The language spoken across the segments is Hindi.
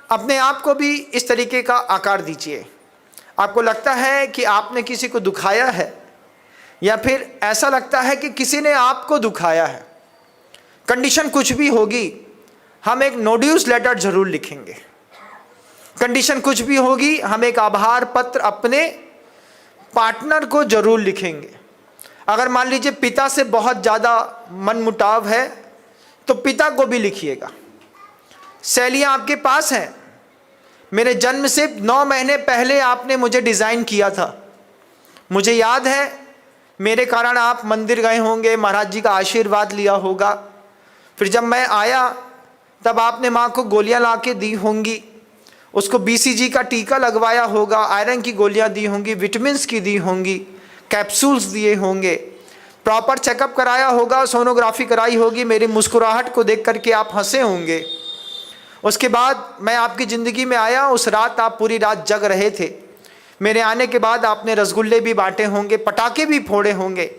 अपने आप को भी इस तरीके का आकार दीजिए। आपको लगता है कि आपने किसी को दुखाया है, या फिर ऐसा लगता है कि किसी ने आपको दुखाया है, कंडीशन कुछ भी होगी, हम एक नोड्यूस लेटर जरूर लिखेंगे। कंडीशन कुछ भी होगी, हम एक आभार पत्र अपने पार्टनर को जरूर लिखेंगे। अगर मान लीजिए पिता से बहुत ज़्यादा मनमुटाव है तो पिता को भी लिखिएगा। शैलियाँ आपके पास हैं, मेरे जन्म से 9 महीने पहले आपने मुझे डिज़ाइन किया था, मुझे याद है, मेरे कारण आप मंदिर गए होंगे, महाराज जी का आशीर्वाद लिया होगा, फिर जब मैं आया तब आपने माँ को गोलियाँ ला के दी होंगी, उसको BCG का टीका लगवाया होगा, आयरन की गोलियाँ दी होंगी, विटामिन्स की दी होंगी, कैप्सूल्स दिए होंगे, प्रॉपर चेकअप कराया होगा, सोनोग्राफी कराई होगी, मेरी मुस्कुराहट को देख करके आप हंसे होंगे। उसके बाद मैं आपकी ज़िंदगी में आया, उस रात आप पूरी रात जग रहे थे, मेरे आने के बाद आपने रसगुल्ले भी बांटे होंगे, पटाखे भी फोड़े होंगे,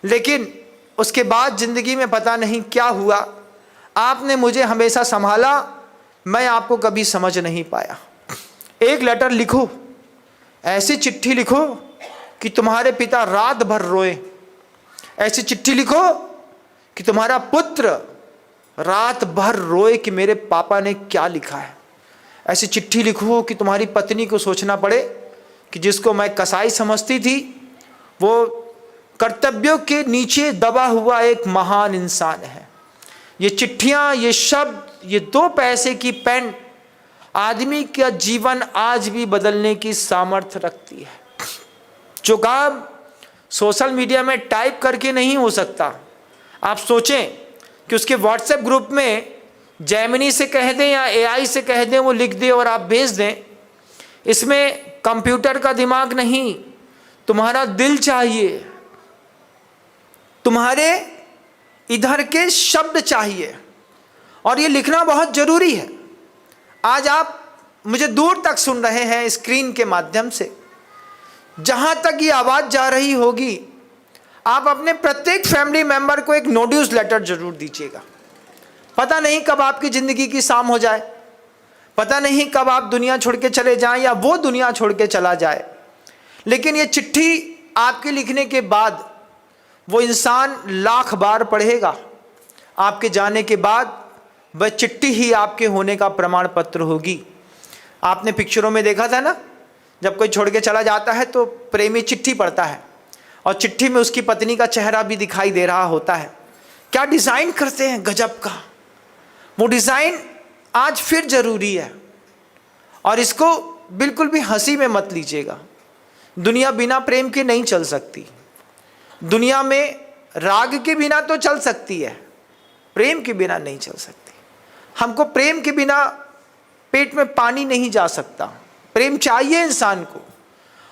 लेकिन उसके बाद ज़िंदगी में पता नहीं क्या हुआ, आपने मुझे हमेशा संभाला, मैं आपको कभी समझ नहीं पाया। एक लेटर लिखो, ऐसी चिट्ठी लिखो कि तुम्हारे पिता रात भर रोए, ऐसी चिट्ठी लिखो कि तुम्हारा पुत्र रात भर रोए कि मेरे पापा ने क्या लिखा है, ऐसी चिट्ठी लिखो कि तुम्हारी पत्नी को सोचना पड़े कि जिसको मैं कसाई समझती थी वो कर्तव्यों के नीचे दबा हुआ एक महान इंसान है। ये चिट्ठियाँ, ये शब्द, ये 2 पैसे की पेन आदमी का जीवन आज भी बदलने की सामर्थ्य रखती है। जो काम सोशल मीडिया में टाइप करके नहीं हो सकता, आप सोचें कि उसके व्हाट्सएप ग्रुप में जेमिनी से कह दें या AI से कह दें, वो लिख दे और आप भेज दें, इसमें कंप्यूटर का दिमाग नहीं, तुम्हारा दिल चाहिए, तुम्हारे इधर के शब्द चाहिए, और ये लिखना बहुत ज़रूरी है। आज आप मुझे दूर तक सुन रहे हैं स्क्रीन के माध्यम से, जहाँ तक ये आवाज़ जा रही होगी, आप अपने प्रत्येक फैमिली मेंबर को एक नोड्यूस लेटर जरूर दीजिएगा। पता नहीं कब आपकी ज़िंदगी की शाम हो जाए, पता नहीं कब आप दुनिया छोड़ के चले जाएं या वो दुनिया छोड़ के चला जाए, लेकिन ये चिट्ठी आपके लिखने के बाद वो इंसान लाख बार पढ़ेगा। आपके जाने के बाद वह चिट्ठी ही आपके होने का प्रमाण पत्र होगी। आपने पिक्चरों में देखा था ना, जब कोई छोड़ के चला जाता है तो प्रेमी चिट्ठी पढ़ता है, और चिट्ठी में उसकी पत्नी का चेहरा भी दिखाई दे रहा होता है। क्या डिज़ाइन करते हैं गजब का, वो डिज़ाइन आज फिर ज़रूरी है, और इसको बिल्कुल भी हंसी में मत लीजिएगा। दुनिया बिना प्रेम के नहीं चल सकती, दुनिया में राग के बिना तो चल सकती है, प्रेम के बिना नहीं चल सकती। हमको प्रेम के बिना पेट में पानी नहीं जा सकता, प्रेम चाहिए इंसान को,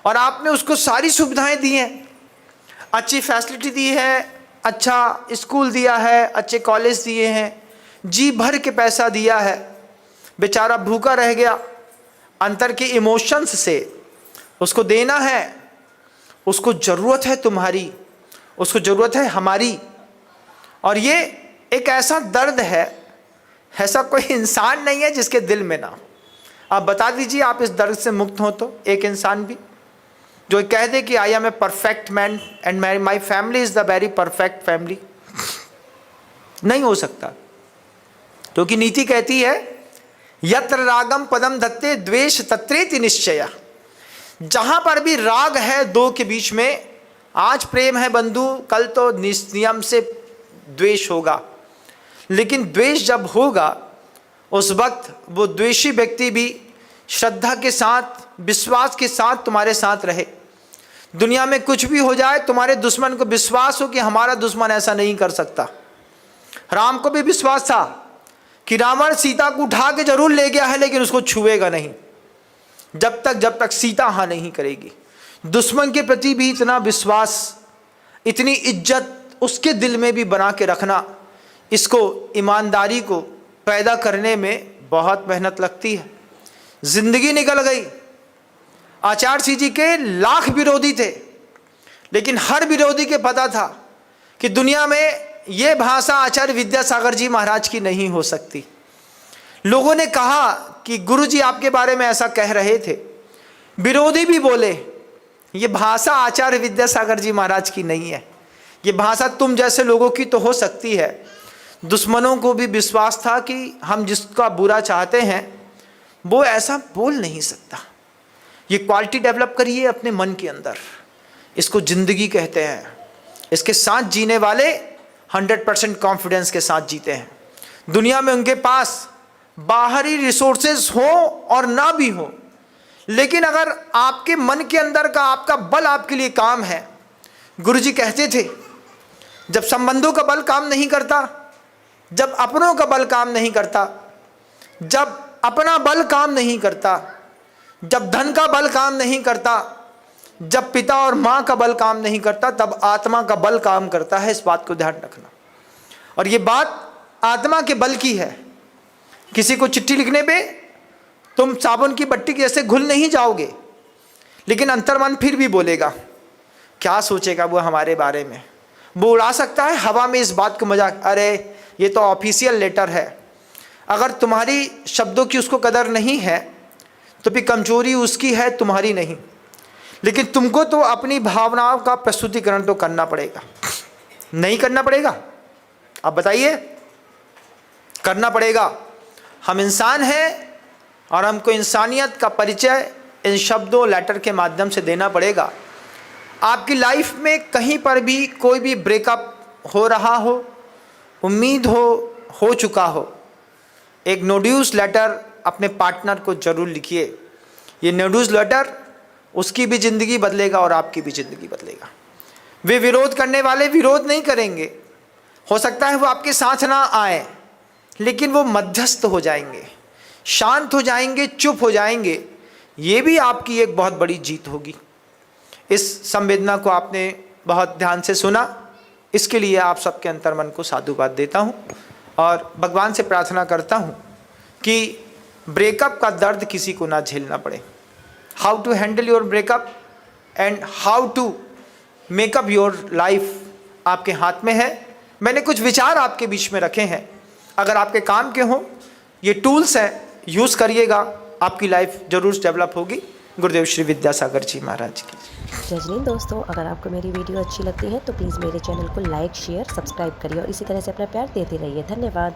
और आपने उसको सारी सुविधाएं दी हैं, अच्छी फैसिलिटी दी है, अच्छा स्कूल दिया है, अच्छे कॉलेज दिए हैं, जी भर के पैसा दिया है, बेचारा भूखा रह गया, अंतर के इमोशंस से उसको देना है, उसको ज़रूरत है तुम्हारी, उसको ज़रूरत है हमारी। और ये एक ऐसा दर्द है, ऐसा कोई इंसान नहीं है जिसके दिल में ना। आप बता दीजिए, आप इस दर्द से मुक्त हो तो एक इंसान भी जो कह दे कि I am a perfect man and my family is the very perfect family, नहीं हो सकता। क्योंकि नीति कहती है यत्र रागम पदम धत्ते द्वेष तत्रेति निश्चय। जहाँ पर भी राग है दो के बीच में, आज प्रेम है बंधु, कल तो नियम से द्वेष होगा। लेकिन द्वेष जब होगा उस वक्त वो द्वेषी व्यक्ति भी श्रद्धा के साथ, विश्वास के साथ तुम्हारे साथ रहे। दुनिया में कुछ भी हो जाए, तुम्हारे दुश्मन को विश्वास हो कि हमारा दुश्मन ऐसा नहीं कर सकता। राम को भी विश्वास था कि रावण सीता को उठा के जरूर ले गया है, लेकिन उसको छुएगा नहीं जब तक सीता हाँ नहीं करेगी। दुश्मन के प्रति भी इतना विश्वास, इतनी इज्जत उसके दिल में भी बना के रखना, इसको ईमानदारी को पैदा करने में बहुत मेहनत लगती है। जिंदगी निकल गई। आचार्य सिंह जी के लाख विरोधी थे, लेकिन हर विरोधी के पता था कि दुनिया में ये भाषा आचार्य विद्यासागर जी महाराज की नहीं हो सकती। लोगों ने कहा कि गुरुजी आपके बारे में ऐसा कह रहे थे, विरोधी भी बोले ये भाषा आचार्य विद्यासागर जी महाराज की नहीं है, ये भाषा तुम जैसे लोगों की तो हो सकती है। दुश्मनों को भी विश्वास था कि हम जिसका बुरा चाहते हैं वो ऐसा बोल नहीं सकता। ये क्वालिटी डेवलप करिए अपने मन के अंदर, इसको जिंदगी कहते हैं। इसके साथ जीने वाले 100% कॉन्फिडेंस के साथ जीते हैं। दुनिया में उनके पास बाहरी रिसोर्सेज हो और ना भी हो, लेकिन अगर आपके मन के अंदर का आपका बल आपके लिए काम है। गुरुजी कहते थे जब संबंधों का बल काम नहीं करता, जब अपनों का बल काम नहीं करता, जब अपना बल काम नहीं करता, जब धन का बल काम नहीं करता, जब पिता और माँ का बल काम नहीं करता, तब आत्मा का बल काम करता है। इस बात को ध्यान रखना। और ये बात आत्मा के बल की है। किसी को चिट्ठी लिखने पे तुम साबुन की बट्टी के जैसे घुल नहीं जाओगे, लेकिन अंतर्मन फिर भी बोलेगा, क्या सोचेगा वो हमारे बारे में। वो उड़ा सकता है हवा में इस बात को मजाक, अरे ये तो ऑफिशियल लेटर है। अगर तुम्हारी शब्दों की उसको कदर नहीं है तो भी कमजोरी उसकी है, तुम्हारी नहीं। लेकिन तुमको तो अपनी भावनाओं का प्रस्तुतिकरण तो करना पड़ेगा। नहीं करना पड़ेगा? अब बताइए, करना पड़ेगा। हम इंसान हैं और हमको इंसानियत का परिचय इन शब्दों लेटर के माध्यम से देना पड़ेगा। आपकी लाइफ में कहीं पर भी कोई भी ब्रेकअप हो रहा हो, उम्मीद हो चुका हो, एक नोड्यूस लेटर अपने पार्टनर को जरूर लिखिए। ये नोड्यूस लेटर उसकी भी ज़िंदगी बदलेगा और आपकी भी ज़िंदगी बदलेगा। वे विरोध करने वाले विरोध नहीं करेंगे, हो सकता है वो आपके साथ ना आए, लेकिन वो मध्यस्थ हो जाएंगे, शांत हो जाएंगे, चुप हो जाएंगे। ये भी आपकी एक बहुत बड़ी जीत होगी। इस संवेदना को आपने बहुत ध्यान से सुना, इसके लिए आप सबके अंतर्मन को साधुवाद देता हूँ और भगवान से प्रार्थना करता हूँ कि ब्रेकअप का दर्द किसी को ना झेलना पड़े। How to handle your breakup and how to make up your life आपके हाथ में है। मैंने कुछ विचार आपके बीच में रखे हैं, अगर आपके काम के हों, ये टूल्स हैं, यूज़ करिएगा, आपकी लाइफ जरूर डेवलप होगी। गुरुदेव श्री विद्यासागर जी महाराज की जय हिंद। दोस्तों, अगर आपको मेरी वीडियो अच्छी लगती है तो प्लीज़ मेरे चैनल को लाइक, शेयर, सब्सक्राइब करिए और इसी तरह से अपना प्यार देते रहिए। धन्यवाद।